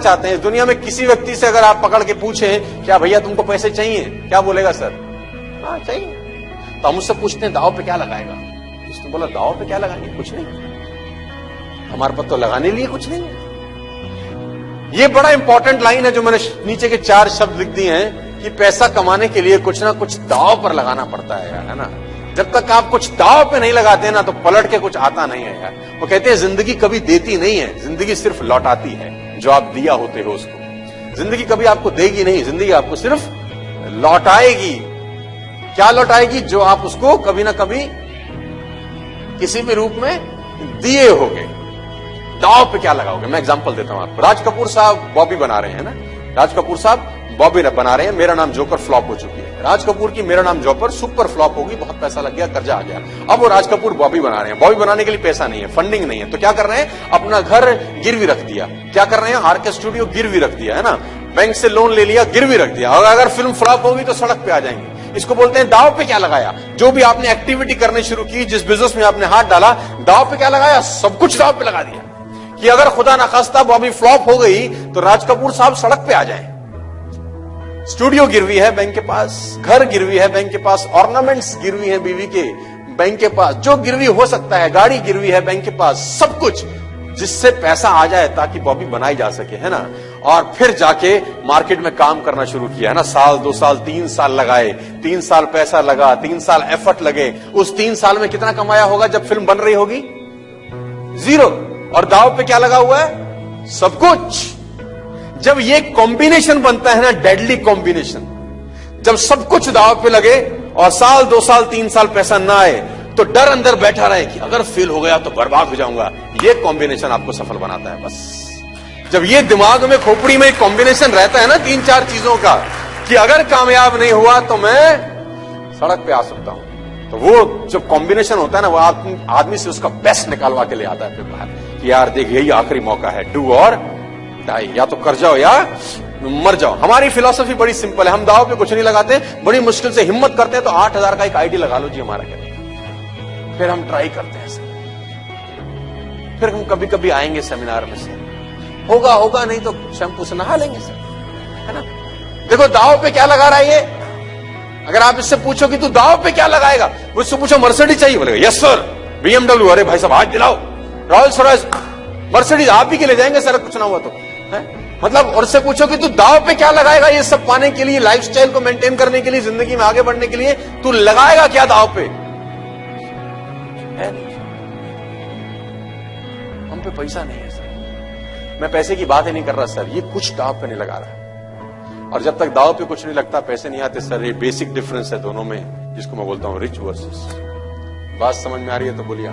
चाहते हैं। इस दुनिया में किसी व्यक्ति से अगर आप पकड़ के पूछें क्या भैया तुमको पैसे चाहिए, क्या बोलेगा सर? हाँ चाहिए। तो हम उससे पूछते हैं दाव पे क्या लगाएगा? उसने बोला दाव पे क्या लगाएंगे, कुछ नहीं, हमारे पास तो लगाने लिए कुछ नहीं है। ये बड़ा इंपॉर्टेंट लाइन है जो मैंने नीचे के 4 शब्द लिख दिए हैं कि पैसा कमाने के लिए कुछ ना कुछ दाव पर लगाना पड़ता है यार, है ना। जब तक आप कुछ दाव पे नहीं लगाते ना तो पलट के कुछ आता नहीं है यार। वो कहते हैं जिंदगी कभी देती नहीं है, जिंदगी सिर्फ लौटाती है जो आप दिया होते हो उसको। जिंदगी कभी आपको देगी नहीं, जिंदगी आपको सिर्फ लौटाएगी। क्या लौटाएगी? जो आप उसको कभी ना कभी किसी भी रूप में दिए होगे। दाव पे क्या लगाओगे? मैं एग्जांपल देता हूं आपको। राज कपूर साहब बॉबी बना रहे हैं ना, राज कपूर साहब बॉबी बना रहे हैं। मेरा नाम जोकर फ्लॉप हो चुकी है। राज कपूर की मेरा नाम जोकर सुपर फ्लॉप होगी, बहुत पैसा लग गया, कर्जा आ गया। अब वो राज कपूर बॉबी बना रहे हैं। बॉबी बनाने के लिए पैसा नहीं है, फंडिंग नहीं है, तो क्या कर रहे हैं? अपना घर गिरवी रख दिया। क्या कर रहे हैं? आरके स्टूडियो गिरवी रख दिया, है ना। बैंक से लोन ले लिया, गिरवी रख दिया। और अगर फिल्म फ्लॉप होगी तो सड़क पे आ जाएंगे। इसको बोलते हैं दाव पे क्या लगाया। जो भी आपने एक्टिविटी करनी शुरू की, जिस बिजनेस में आपने हाथ डाला, दाव पे क्या लगाया? सब कुछ दाव पे लगा दिया कि अगर खुदा ना खास्ता बॉबी फ्लॉप हो गई तो राज कपूर साहब सड़क पे आ जाएं। स्टूडियो गिरवी है बैंक के पास, घर गिरवी है बैंक के पास, ऑर्नामेंट्स गिरवी है बीवी के बैंक के पास, जो गिरवी हो सकता है, गाड़ी गिरवी है बैंक के पास, सब कुछ जिससे पैसा आ जाए ताकि बॉबी बनाई जा सके, है ना। और फिर जाके मार्केट में काम करना शुरू किया, है ना। साल 2 साल 3 साल लगाए, 3 साल पैसा लगा, 3 साल एफर्ट लगे। उस 3 साल में कितना कमाया होगा जब फिल्म बन रही होगी? 0। और दाव पे क्या लगा हुआ है? सब कुछ। जब ये कॉम्बिनेशन बनता है ना, डेडली कॉम्बिनेशन, जब सब कुछ दाव पे लगे और साल 2 साल 3 साल पैसा ना आए तो डर अंदर बैठा रहे कि अगर फेल हो गया तो बर्बाद हो जाऊंगा, ये कॉम्बिनेशन आपको सफल बनाता है। बस जब ये दिमाग में, खोपड़ी में कॉम्बिनेशन रहता है ना 3-4 चीजों का कि अगर कामयाब नहीं हुआ तो मैं सड़क पे आ सकता हूं, तो वो जब कॉम्बिनेशन होता है ना, वो आदमी से उसका बेस्ट निकालवा के ले आता है फिर बाहर कि यार देख यही आखिरी मौका है, डू और डाई, या तो कर जाओ या मर जाओ। हमारी फिलॉसफी बड़ी सिंपल है, हम दाव पे कुछ नहीं लगाते, बड़ी मुश्किल से हिम्मत करते हैं तो 8000 का एक आईडी लगा लो जी हमारा क्या। फिर हम ट्राई करते हैं सर, फिर हम कभी कभी आएंगे सेमिनार में सर, होगा नहीं तो शैम्पू से नहा लेंगे सर, है ना। देखो दाव पे क्या लगा रहा है ये। अगर आप इससे पूछो कि तू दाव पे क्या लगाएगा, मुझसे पूछो मर्सिडीज चाहिए, बोलेगा यस सर। BMW, अरे भाई साहब आज दिलाओ। रॉयल्स रॉयस, मर्सिडीज आप ही के ले जाएंगे सर कुछ ना हुआ तो, है? मतलब और से पूछो कि तू दाव पे क्या लगाएगा ये सब पाने के लिए, लाइफस्टाइल को मेंटेन करने के लिए, जिंदगी में आगे बढ़ने के लिए तू लगाएगा क्या दाव पे? है नहीं, हम पे पैसा नहीं है सर। मैं पैसे की बात ही नहीं कर रहा सर, ये कुछ दाव पे नहीं लगा रहा। और जब तक दाव पे कुछ नहीं लगता, पैसे नहीं आते सर। ये बेसिक डिफरेंस है दोनों में, जिसको मैं बोलता हूं रिच वर्सेस। बात समझ में आ रही है तो बोलिए।